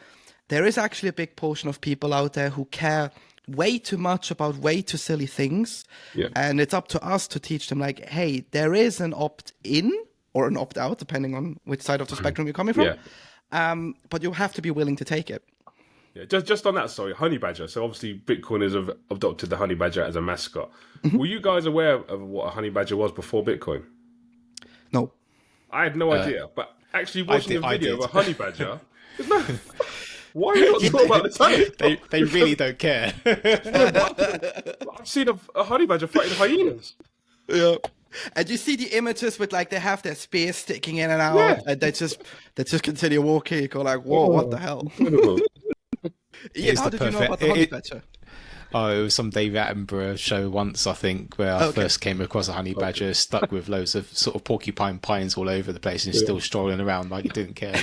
there is actually a big portion of people out there who care way too much about way too silly things. Yeah. And it's up to us to teach them, like, hey, there is an opt-in or an opt-out, depending on which side of the spectrum you're coming from. Yeah. But you have to be willing to take it.
Yeah, just on that, sorry, Honey Badger. So obviously Bitcoiners have adopted the Honey Badger as a mascot. Were you guys aware of what a Honey Badger was before Bitcoin?
No.
I had no idea, but actually watching a video of a Honey Badger... Why are you not talking about this honey?
They really don't care.
I've seen a honey badger fighting hyenas.
Yeah. And you see the images with like they have their spears sticking in and out, and they just continue walking. You go like, whoa, what the hell? Ian, how did you know about the honey badger?
Oh, it was some David Attenborough show once, I think, where I first came across a honey badger stuck with loads of sort of porcupine pines all over the place and still strolling around like it didn't care.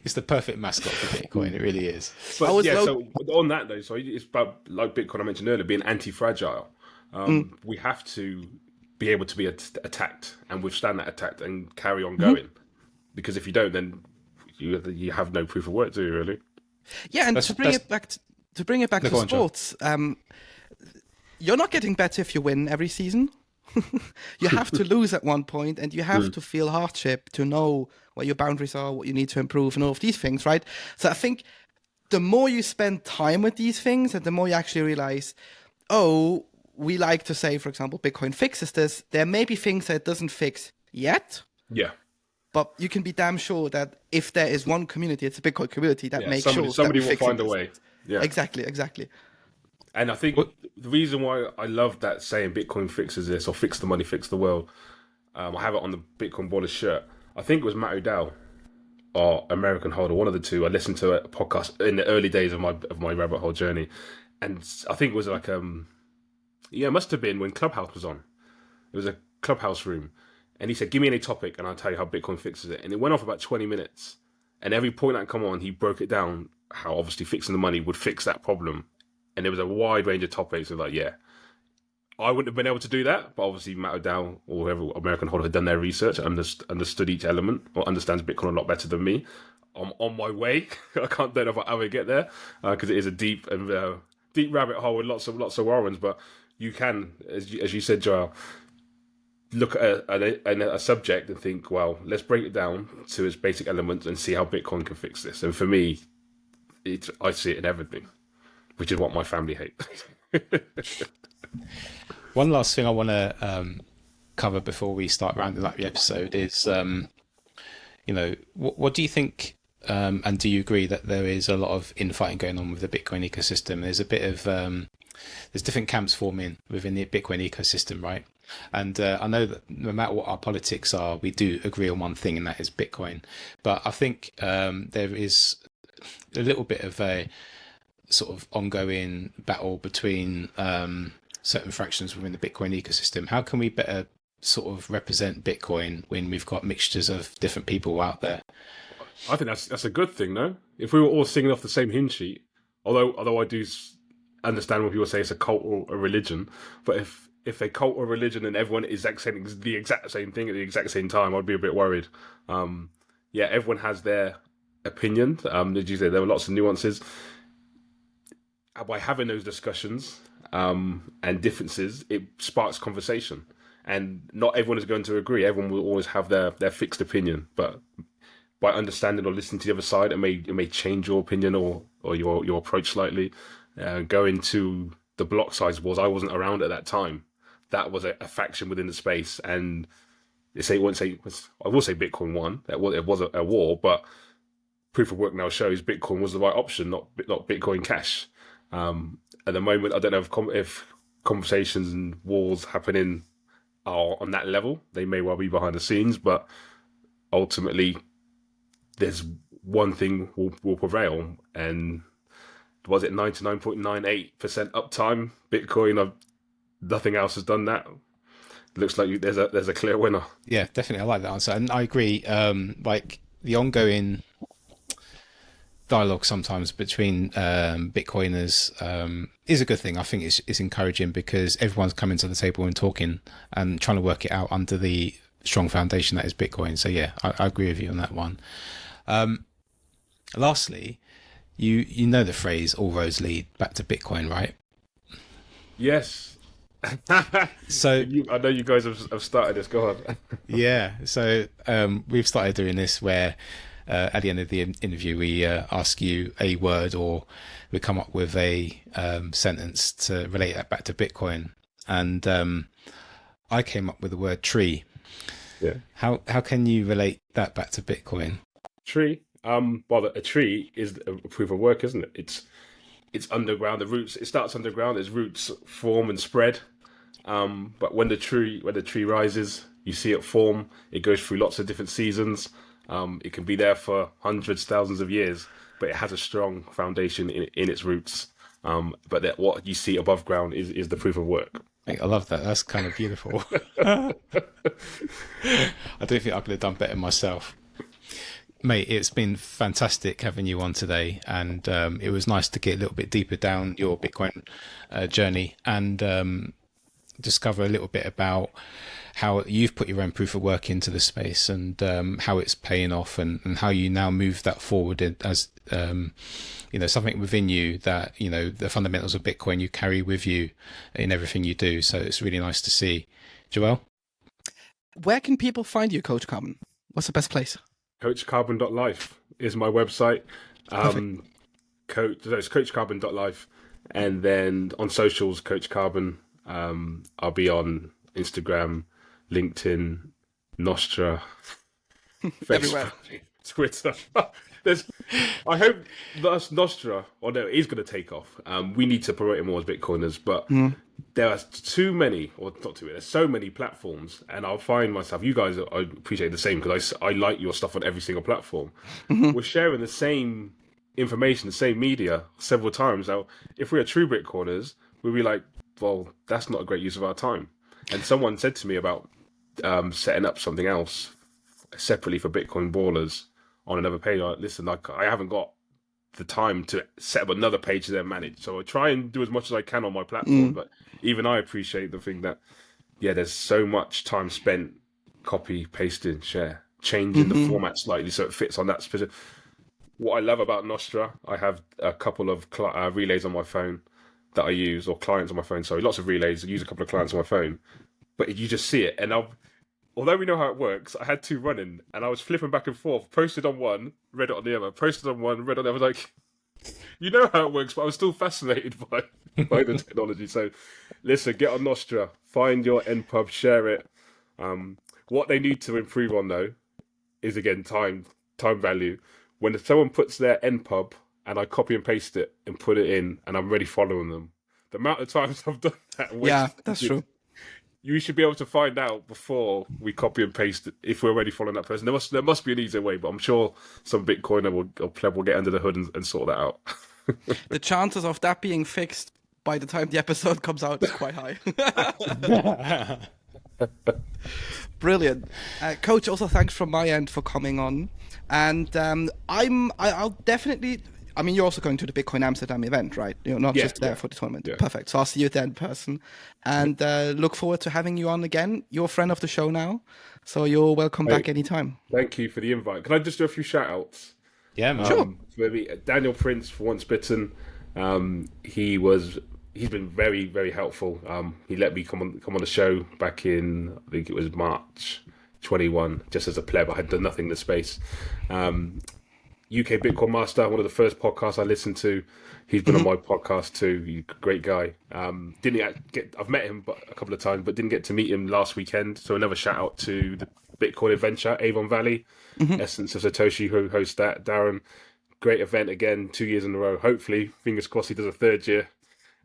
It's the perfect mascot for Bitcoin, it really is.
But so on that though, so it's about, like Bitcoin I mentioned earlier, being anti-fragile. We have to be able to be attacked and withstand that attack and carry on going. Because if you don't, then you have no proof of work, do you really?
Yeah, and to bring it back to sports, you're not getting better if you win every season. You have to lose at one point, and you have to feel hardship to know where your boundaries are, what you need to improve, and all of these things, right? So I think the more you spend time with these things, and the more you actually realize, oh, we like to say, for example, Bitcoin fixes this. There may be things that it doesn't fix yet.
Yeah.
But you can be damn sure that if there is one community, it's a Bitcoin community that makes sure
somebody will find a way. Yeah,
exactly.
And I think the reason why I love that saying Bitcoin fixes this or fix the money, fix the world, I have it on the Bitcoin Baller shirt. I think it was Matt O'Dowd or American Holder, one of the two. I listened to a podcast in the early days of my rabbit hole journey, and I think it was like it must have been when Clubhouse was on. It was a Clubhouse room, and he said, "Give me any topic, and I'll tell you how Bitcoin fixes it." And it went off about 20 minutes, and every point that come on, he broke it down how obviously fixing the money would fix that problem, and there was a wide range of topics. Of like, yeah, I wouldn't have been able to do that, but obviously Matt O'Dowd or whoever American Holder had done their research and understood each element or understands Bitcoin a lot better than me. I'm on my way. Don't know if I'll ever get there because it is a deep rabbit hole with lots of warrants. But you can, as you said, Joel, look at a subject and think, well, let's break it down to its basic elements and see how Bitcoin can fix this. And for me, I see it in everything, which is what my family hate.
One last thing I want to cover before we start rounding up the episode is, what do you think, and do you agree that there is a lot of infighting going on with the Bitcoin ecosystem? There's a bit of, there's different camps forming within the Bitcoin ecosystem, right? And I know that no matter what our politics are, we do agree on one thing, and that is Bitcoin. But I think there is a little bit of a sort of ongoing battle between certain fractions within the Bitcoin ecosystem. How can we better sort of represent Bitcoin when we've got mixtures of different people out there?
I think that's a good thing, no? If we were all singing off the same hymn sheet, although I do understand when people say it's a cult or a religion, but if a cult or religion and everyone is saying the exact same thing at the exact same time, I'd be a bit worried. Everyone has their opinion. As you say, there were lots of nuances. By having those discussions and differences, it sparks conversation. And not everyone is going to agree. Everyone will always have their fixed opinion. But by understanding or listening to the other side, it may change your opinion or your approach slightly. Going to the block size wars, I wasn't around at that time. That was a faction within the space, and I will say Bitcoin won. It was a war, but proof of work now shows Bitcoin was the right option, not Bitcoin Cash. At the moment, I don't know if conversations and wars happening are on that level. They may well be behind the scenes, but ultimately, there's one thing will prevail, and was it 99.98% uptime? Bitcoin, nothing else has done that. Looks like there's a clear winner.
Yeah, definitely. I like that answer, and I agree. Like the ongoing dialogue sometimes between Bitcoiners is a good thing. I think it's encouraging because everyone's coming to the table and talking and trying to work it out under the strong foundation that is Bitcoin. So yeah, I agree with you on that one. Lastly, you know the phrase "all roads lead back to Bitcoin," right?
Yes.
So
I know you guys have started this. Go on.
Yeah. So we've started doing this where at the end of the interview we ask you a word or we come up with a sentence to relate that back to Bitcoin. And I came up with the word tree.
Yeah.
How can you relate that back to Bitcoin?
Tree. Well, a tree is a proof of work, isn't it? It's underground. The roots. It starts underground. Its roots form and spread. But when the tree rises, you see it form. It goes through lots of different seasons. It can be there for hundreds, thousands of years, but it has a strong foundation in its roots. But what you see above ground is the proof of work.
I love that. That's kind of beautiful. I don't think I could have done better myself. Mate, it's been fantastic having you on today, and it was nice to get a little bit deeper down your Bitcoin journey and discover a little bit about how you've put your own proof of work into the space and how it's paying off and how you now move that forward as something within you that, the fundamentals of Bitcoin you carry with you in everything you do. So it's really nice to see. Joel?
Where can people find you, Coach Carbon? What's the best place?
CoachCarbon.life is my website. It's CoachCarbon.life. And then on socials, Coach Carbon. I'll be on Instagram, LinkedIn, Nostr,
Everywhere.
Facebook, Twitter. I hope Nostr, it is going to take off. We need to promote it more as Bitcoiners, but there are too many, or not too many, there's so many platforms, and I'll find myself, you guys, I appreciate the same, because I like your stuff on every single platform. We're sharing the same information, the same media several times. Now, if we're true Bitcoiners, we'll be like, well, that's not a great use of our time. And someone said to me about setting up something else separately for Bitcoin ballers on another page. Like, listen, I haven't got the time to set up another page to then manage. So I try and do as much as I can on my platform. But even I appreciate the thing that, yeah, there's so much time spent copy, pasting, share, changing the format slightly so it fits on that specific. What I love about Nostra, I have a couple of relays on my phone that I use, or clients on my phone. Sorry, lots of relays. I use a couple of clients on my phone, but you just see it. And although we know how it works, I had two running, and I was flipping back and forth. Posted on one, read it on the other. Posted on one, read it on the other. I was like, you know how it works, but I was still fascinated by the technology. So, listen, get on Nostra, find your NPub, share it. What they need to improve on though is again time value. When someone puts their NPub and I copy and paste it and put it in, and I'm already following them, the amount of times I've done that.
Yeah, that's true.
You should be able to find out before we copy and paste it if we're already following that person. There must be an easier way, but I'm sure some Bitcoiner or pleb will get under the hood and sort that out.
The chances of that being fixed by the time the episode comes out is quite high. Brilliant. Coach, also thanks from my end for coming on. And I'll definitely... I mean, you're also going to the Bitcoin Amsterdam event, right? You're not just there for the tournament. Yeah. Perfect. So I'll see you there in person. And look forward to having you on again. You're a friend of the show now, so you're welcome back anytime.
Thank you for the invite. Can I just do a few shout-outs?
Yeah, man.
Sure.
Maybe Daniel Prince for Once Bitten. He's been very, very helpful. He let me come on the show back in, I think it was March 21, just as a pleb. I had done nothing in the space. UK Bitcoin Master, one of the first podcasts I listened to. He's been on my podcast too. He's a great guy. I've met him a couple of times, but didn't get to meet him last weekend. So another shout out to the Bitcoin Adventure, Avon Valley, Essence of Satoshi, who hosts that. Darren, great event again, 2 years in a row. Hopefully, fingers crossed, he does a third year.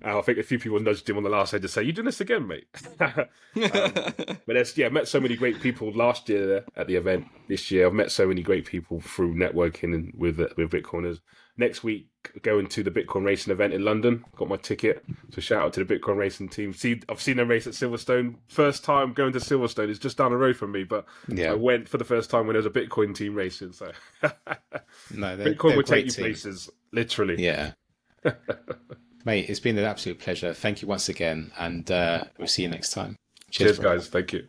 I think a few people nudged him on the last day to say, "You doing this again, mate?" But I met so many great people last year at the event. This year, I've met so many great people through networking and with Bitcoiners. Next week, going to the Bitcoin racing event in London. Got my ticket, so shout out to the Bitcoin racing team. I've seen them race at Silverstone. First time going to Silverstone. It's just down the road from me, but I went for the first time when there was a Bitcoin team racing. So Bitcoin will take you places, literally.
Yeah. Mate, it's been an absolute pleasure. Thank you once again, and we'll see you next time.
Cheers guys. Thank you.